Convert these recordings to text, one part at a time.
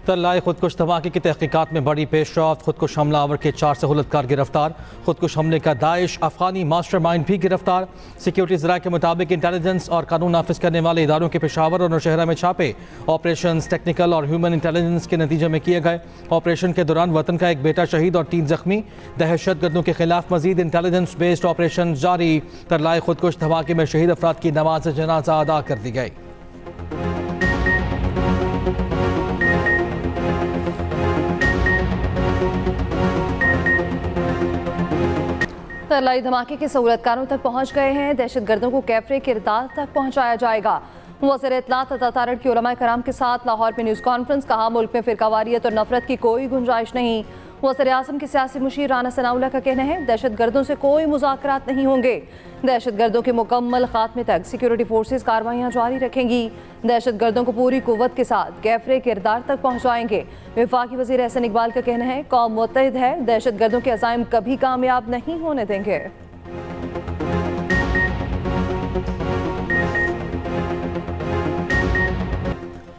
तरलाए खुदकुश धमाके की तहकीकात में बड़ी पेशरफ्त। खुदकुश हमलावर के 4 सहूलतकार गिरफ्तार। खुदकुश हमले का दाइश अफगानी मास्टरमाइंड भी गिरफ्तार। सिक्योरिटी ज़राए के मुताबिक इंटेलिजेंस और कानून नाफिज करने वाले इदारों के पेशावर और नौशहरा में छापे ऑपरेशन टेक्निकल और ह्यूमन इंटेलिजेंस के नतीजे में किए गए। ऑपरेशन के दौरान वतन का एक बेटा शहीद और 3 जख्मी। दहशत गर्दों के खिलाफ मजीद इंटेलिजेंस बेस्ड ऑपरेशन जारी। तरलाए खुदकुश धमाके में शहीद अफराद की नमाज जनाजा अदा कर दी गई। तरलाई धमाके के सहूलतकारों तक पहुंच गए हैं। दहशतगर्दों को कैफरे किरदार तक पहुंचाया जाएगा। वज़ीर इत्तलात अतातारड़ की उलमा कराम के साथ लाहौर में न्यूज़ कॉन्फ्रेंस। कहा, मुल्क में फ़िरकावारियत और नफरत की कोई गुंजाइश नहीं। वज़ीर आज़म के सियासी मुशीर राना सनाउल्लाह का कहना है, दहशतगर्दों से कोई मुज़ाकरात नहीं होंगे। दहशतगर्दों के मुकम्मल खात्मे तक सिक्योरिटी फोर्सेस कार्रवाइयाँ जारी रखेंगी। दहशतगर्दों को पूरी कुव्वत के साथ कैफरे किरदार तक पहुँचाएंगे। वफाकी वज़ीर एहसन इकबाल का कहना है, कौम मुत्तहिद है, दहशतगर्दों के अज़ाइम कभी कामयाब नहीं होने देंगे।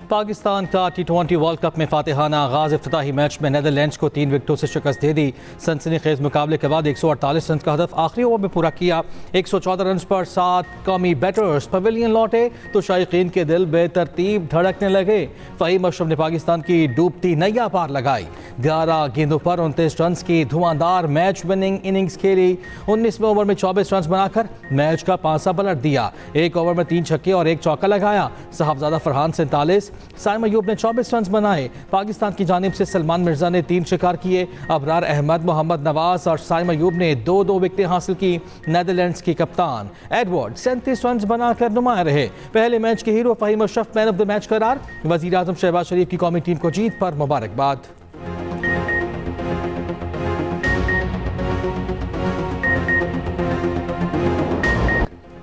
पाकिस्तान का T20 वर्ल्ड कप में फातिहाना आगाज। इफ्तिताही मैच में नीदरलैंड्स को 3 विकेटों से शिकस्त दे दी। सनसनीखेज मुकाबले के बाद 148 रन का हदफ आखिरी ओवर में पूरा किया। 114 रन पर 7 कौमी बैटर्स पवेलियन लौटे तो शायकीन के दिल बेतरतीब धड़कने लगे। फ़हीम अशरफ ने पाकिस्तान की डूबती नैया पार लगाई। 11 गेंदों पर 29 रन की धुआंधार मैच विनिंग इनिंग्स खेली। 19वें ओवर में 24 रन बनाकर मैच का पांसा पलट दिया। 1 ओवर में 3 छक्के और 1 चौका लगाया। साहबजादा फरहान 47, साइम अयूब ने 24 रन बनाए। पाकिस्तान की जानिब से सलमान मिर्जा ने 3 शिकार किए। अबरार अहमद, मोहम्मद नवाज और साइम अयूब ने 2-2 विकेटें हासिल की। नीदरलैंड्स की कप्तान एडवर्ड 37 रन बनाकर नुमाया रहे। पहले मैच के hero Faheem Ashraf man of the match करार। वज़ीर आज़म शहबाज शरीफ की कौमी टीम को जीत पर मुबारकबाद।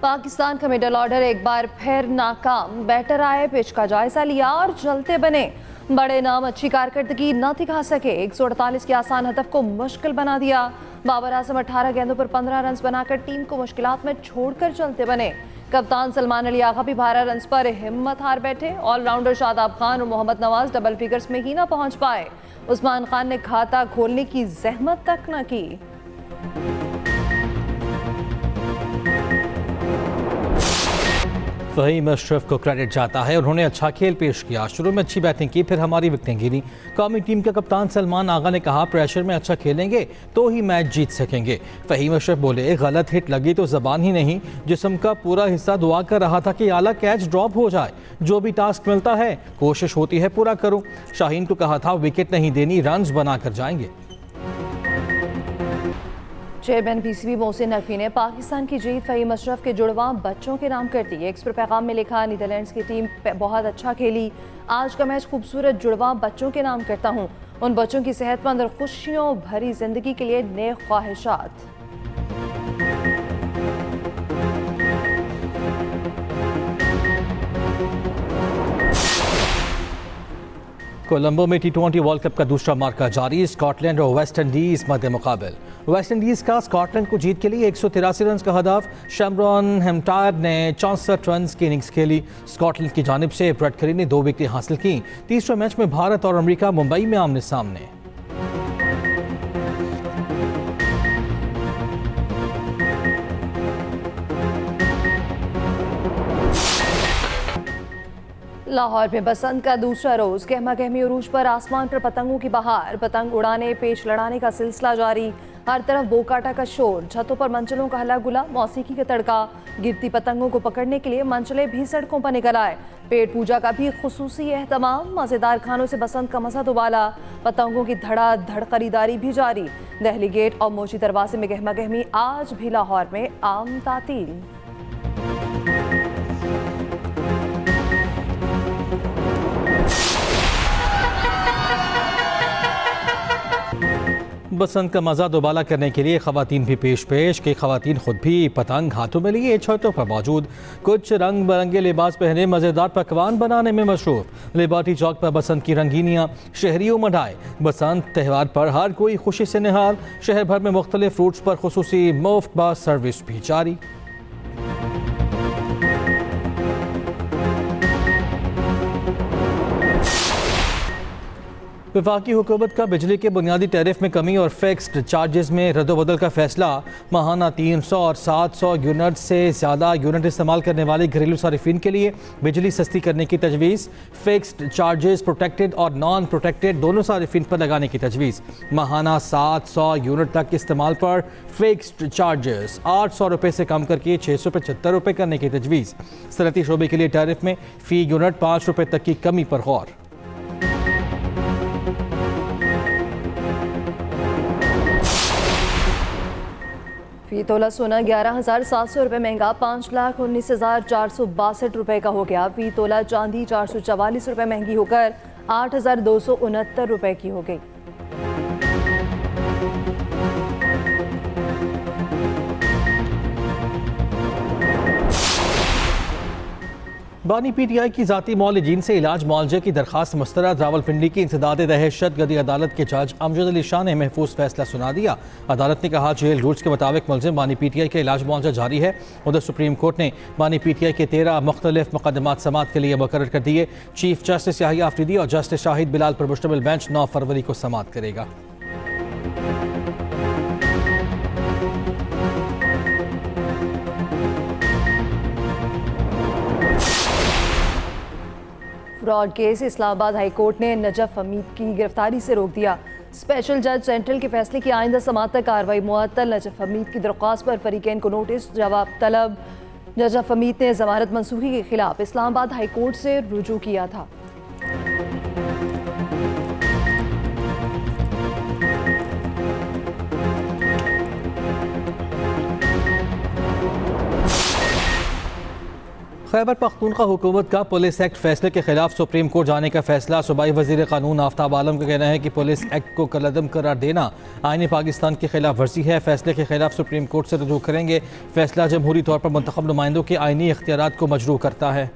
पाकिस्तान का मिडल ऑर्डर एक बार फिर नाकाम। बैटर आए, पिच का जायजा लिया और चलते बने। बड़े नाम अच्छी कारकर्दगी न दिखा सके। 148 के आसान हदफ को मुश्किल बना दिया। बाबर आजम 18 गेंदों पर 15 रन बनाकर टीम को मुश्किलात में छोड़कर चलते बने। कप्तान सलमान अली आगा भी 12 रन पर हिम्मत हार बैठे। ऑलराउंडर शादाब खान और मोहम्मद नवाज डबल फिगर्स में ही ना पहुंच पाए। उस्मान खान ने खाता खोलने की जहमत तक न की। फ़हीम अशरफ को क्रेडिट जाता है, उन्होंने अच्छा खेल पेश किया। शुरू में अच्छी बैटिंग की, फिर हमारी विकेटें गिरी। कौमी टीम के कप्तान सलमान आगा ने कहा, प्रेशर में अच्छा खेलेंगे तो ही मैच जीत सकेंगे। फ़हीम अशरफ बोले, गलत हिट लगी तो ज़बान ही नहीं, जिस्म का पूरा हिस्सा दुआ कर रहा था कि आला कैच ड्रॉप हो जाए। जो भी टास्क मिलता है कोशिश होती है पूरा करूँ। शाहीन को कहा था, विकेट नहीं देनी, रन्स बना कर जाएंगे। चेयरमैन PCB मोहसिन नकवी ने पाकिस्तान की जीत फ़हीम अशरफ के जुड़वा बच्चों के नाम कर दी। एक्स पर पैगाम में लिखा, नीदरलैंड्स की टीम बहुत अच्छा खेली। आज का मैच खूबसूरत जुड़वा बच्चों के नाम करता हूँ। उन बच्चों की सेहतमंद और खुशियों भरी जिंदगी के लिए नेक ख्वाहिशात। कोलंबो में T20 वर्ल्ड कप का दूसरा मार्का जारी। स्कॉटलैंड और वेस्ट इंडीज मध्य मुकाबल। वेस्ट इंडीज का स्कॉटलैंड को जीत के लिए 183 रन का हदफ। शैमरॉन हेम्टायर ने 64 रन की इनिंग्स खेली। स्कॉटलैंड की जानिब से ब्रेट करी ने 2 विकेटें हासिल की। तीसरे मैच में भारत और अमेरिका मुंबई में आमने सामने। लाहौर में बसंत का दूसरा रोज। गहमा गहमी उरूज पर आसमान पर पतंगों की बहार। पतंग उड़ाने, पेच लड़ाने का सिलसिला जारी। हर तरफ बोकाटा का शोर। छतों पर मंचलों का हल्ला गुला, मौसीकी का तड़का। गिरती पतंगों को पकड़ने के लिए मंचले भी सड़कों पर निकल आए। पेट पूजा का भी खुसूसी एहतमाम। मज़ेदार खानों से बसंत का मजा दुबाला। पतंगों की धड़ाधड़ खरीदारी भी जारी। दहली गेट और मोची दरवाजे में गहमा गहमी। आज भी लाहौर में आम तातील। बसंत का मज़ा दोबाला करने के लिए ख़वातीन भी पेश कई ख़वातीन खुद भी पतंग हाथों में लिए छतों पर मौजूद। कुछ रंग बिरंगे लिबास पहने मज़ेदार पकवान बनाने में मशरूफ़। लिबर्टी चौक पर बसंत की रंगीनियाँ शहरियों मढ़ाए। बसंत त्यौहार पर हर कोई खुशी से निहाल। शहर भर में मुख्तलिफ रूट्स पर खुसूसी मुफ्त बस सर्विस भी जारी। वफाकी हुकूमत का बिजली के बुनियादी टैरिफ में कमी और फिक्स्ड चार्जेस में रद्दबदल का फैसला। माहाना 300 और 700 यूनिट से ज़्यादा यूनिट इस्तेमाल करने वाले घरेलू सारिफिन के लिए बिजली सस्ती करने की तजवीज़। फिक्स्ड चार्जेस प्रोटेक्टेड और नॉन प्रोटेक्टेड दोनों सारिफिन पर लगाने की तजवीज़। माहाना 700 यूनिट तक इस्तेमाल पर फिक्स्ड चार्जेस 800 रुपये से कम करके 675 रुपये करने की तजवीज़। सनती शोबे के लिए टैरिफ में फ़ी यूनिट 5 रुपये तक की कमी पर गौर। फी तोला सोना 11,700 रुपये महंगा 5,19,462 रुपये का हो गया। फी तोला चांदी 444 रुपये महंगी होकर 8,269 रुपये की हो गई। बानी पीटीआई की जाती मौलजीन से इलाज मुआवजे की दरखास्त मुस्तरद। रावलपिंडी की इंसदाद दहशत गर्दी अदालत के जज अमजद अली शाह ने महफूज फैसला सुना दिया। अदालत ने कहा जेल रूल्स के मुताबिक मुलजिम बानी पीटीआई का इलाज मुआवजा जारी है। उधर सुप्रीम कोर्ट ने बानी पीटीआई के 13 मुख्तलिफ मुकदमात समात के लिए मुकर्रर कर दिए। चीफ जस्टिस याहिया आफरीदी और जस्टिस शाहिद बिलाल पर मुश्तमिल बेंच 9 फरवरी को समात करेगा। Fraud case Islamabad high court ने नजफ हमीद की गिरफ्तारी से रोक दिया। स्पेशल जज सेंट्रल के फैसले की आइंदा समाअत तक कार्रवाई मुअत्तल। नजफ हमीद की दरख्वास्त पर फरीकैन को नोटिस जवाब तलब। नजफ हमीद ने जमानत मंसूखी के खिलाफ इस्लामाबाद हाई कोर्ट से रुजू किया था। खैबर पख्तूनख्वा हुकूमत का पुलिस एक्ट फैसले के खिलाफ सुप्रीम कोर्ट जाने का फैसला। सूबाई वजीर कानून आफ्ताब आलम का कहना है कि पुलिस एक्ट को कलअदम करार देना आईन पाकिस्तान की खिलाफ वर्जी है। फैसले के खिलाफ सुप्रीम कोर्ट से रुजू करेंगे। फैसला जमहूरी तौर पर मुंतखब नुमाइंदों के आइनी इख्तियारात को मजरू करता है।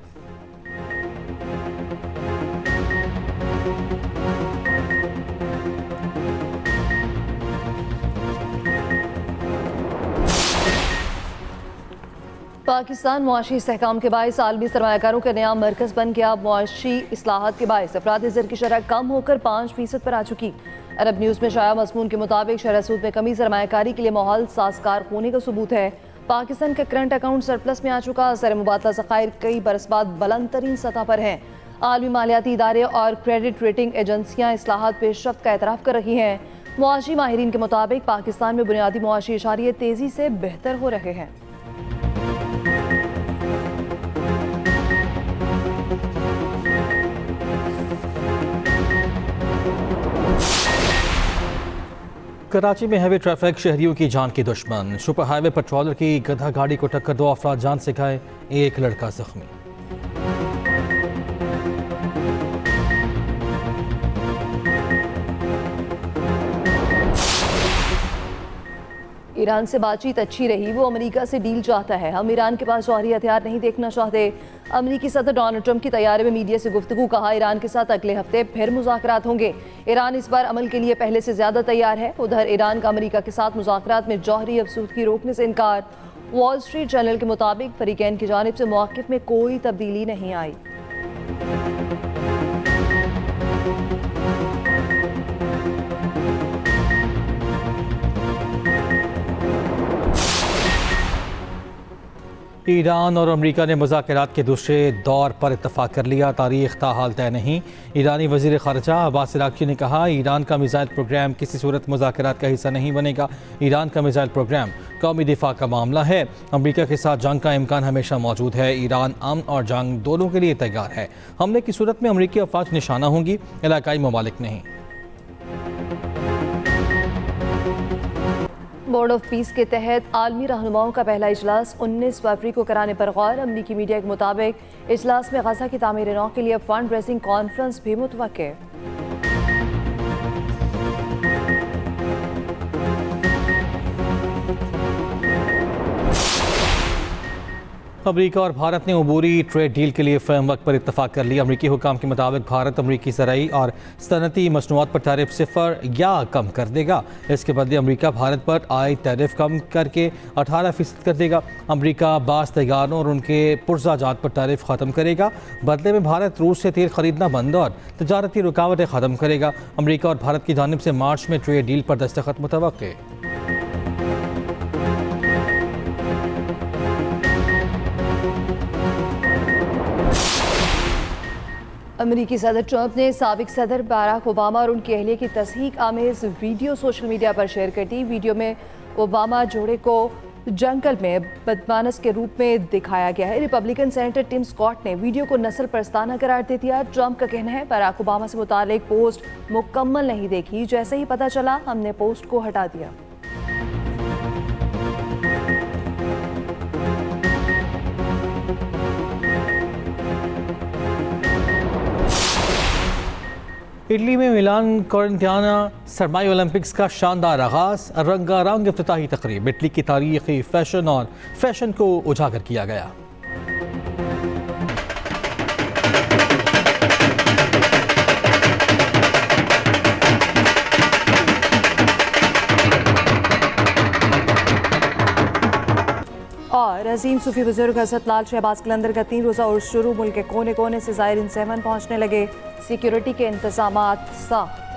पाकिस्तान मुआशी इस्तेहकाम के बायस आलमी सरमायाकारों का नया मरकज़ बन गया। मुआशी इस्लाहात के बायस अफराद ज़र की शरह कम होकर 5% पर आ चुकी। अरब न्यूज़ में शाया मज़मून के मुताबिक शरह सूद में कमी सरमायाकारी के लिए माहौल साजगार होने का सबूत है। पाकिस्तान का करंट अकाउंट सरप्लस में आ चुका। ज़र मुबादला ज़खायर कई बरस बाद बुलंद तरीन सतह पर हैं। आलमी मालियाती इदारे और क्रेडिट रेटिंग एजेंसियाँ इस्लाहात पेशरफ्त का एतराफ़ कर रही हैं। मुआशी माहिरीन के मुताबिक पाकिस्तान में बुनियादी मुआशी इशारे तेज़ी से बेहतर हो रहे हैं। कराची में हैवी ट्रैफिक शहरियों की जान की दुश्मन। सुपर हाईवे पेट्रोलर की गधा गाड़ी को टक्कर, 2 अफराद जान से घायल, 1 लड़का जख्मी। ईरान से बातचीत अच्छी रही, वो अमेरिका से डील चाहता है। हम ईरान के पास जौहरी हथियार नहीं देखना चाहते। अमेरिकी सदर डोनाल्ड ट्रंप की तैयारी में मीडिया से गुफ्तगू। कहा ईरान के साथ अगले हफ्ते फिर मुज़ाकरात होंगे। ईरान इस बार अमल के लिए पहले से ज़्यादा तैयार है। उधर ईरान का अमेरिका के साथ मुज़ाकरात में जौहरी अफसूदगी रोकने से इनकार। वॉल स्ट्रीट जर्नल के मुताबिक फरीकैन की जानिब से मौक़िफ़ में कोई तब्दीली नहीं आई। ईरान और अमेरिका ने मुज़ाकरात के दूसरे दौर पर इत्तफाक कर लिया। तारीख ताहाल तय नहीं। ईरानी वज़ीर ख़ारजा अब्बास इराक़ची ने कहा ईरान का मिसाइल प्रोग्राम किसी सूरत मुज़ाकरात का हिस्सा नहीं बनेगा। ईरान का मिसाइल प्रोग्राम कौमी दिफा का मामला है। अमेरिका के साथ जंग का इम्कान हमेशा मौजूद है। ईरान अमन और जंग दोनों के लिए तैयार है। हमले की सूरत में अमेरिकी अफवाज निशाना होंगी, इलाकाई ममालिक नहीं। बोर्ड ऑफ पीस के तहत आलमी रहनुमाओं का पहला इजलास 19 फरवरी को कराने पर गौर। अमरीकी मीडिया के मुताबिक इजलास में गजा की तामीर नौ के लिए फंड रेजिंग कॉन्फ्रेंस भी मुतवक्के। अमरीका और भारत ने अबूरी ट्रेड डील के लिए फ्रेमवर्क पर इत्तफाक कर लिया। अमरीकी हुकाम के मुताबिक भारत अमरीकी ज़राई और सनती मसनूआत पर टैरिफ 0 या कम कर देगा। इसके बदले अमरीका भारत पर आयद टैरिफ कम करके 18% कर देगा। अमरीका बास तैयारों और उनके पुर्जाजात पर टैरिफ ख़त्म करेगा। बदले में भारत रूस से तेल खरीदना बंद और तजारती रुकावटें ख़त्म करेगा। अमरीका और भारत की जानिब से मार्च में ट्रेड डील पर दस्तखत मुतवक्के। अमेरिकी सदर ट्रंप ने साबिक सदर बाराक ओबामा और उनकी अहलिया की तस्दीक आमेज वीडियो सोशल मीडिया पर शेयर कर दी। वीडियो में ओबामा जोड़े को जंगल में बदमानस के रूप में दिखाया गया है। रिपब्लिकन सेनेटर टिम स्कॉट ने वीडियो को नस्ल परस्ताना करार दे दिया। ट्रंप का कहना है बाराक ओबामा से मुतालिक पोस्ट मुकम्मल नहीं देखी, जैसे ही पता चला हमने पोस्ट को हटा दिया। इटली में मिलान कोरिंथियाना सरमाई ओलंपिक्स का शानदार आगाज, रंगारंग इफ्तिताही तकरीब, इटली की तारीखी फैशन और फैशन को उजागर किया गया। और अजीम सूफी बुजुर्ग हज़रत लाल शहबाज कलंदर का 3 रोज़ा उर्स शुरू। मुल्क के कोने कोने से ज़ायरीन 7 पहुँचने लगे। सिक्योरिटी के इंतजामात सख्त।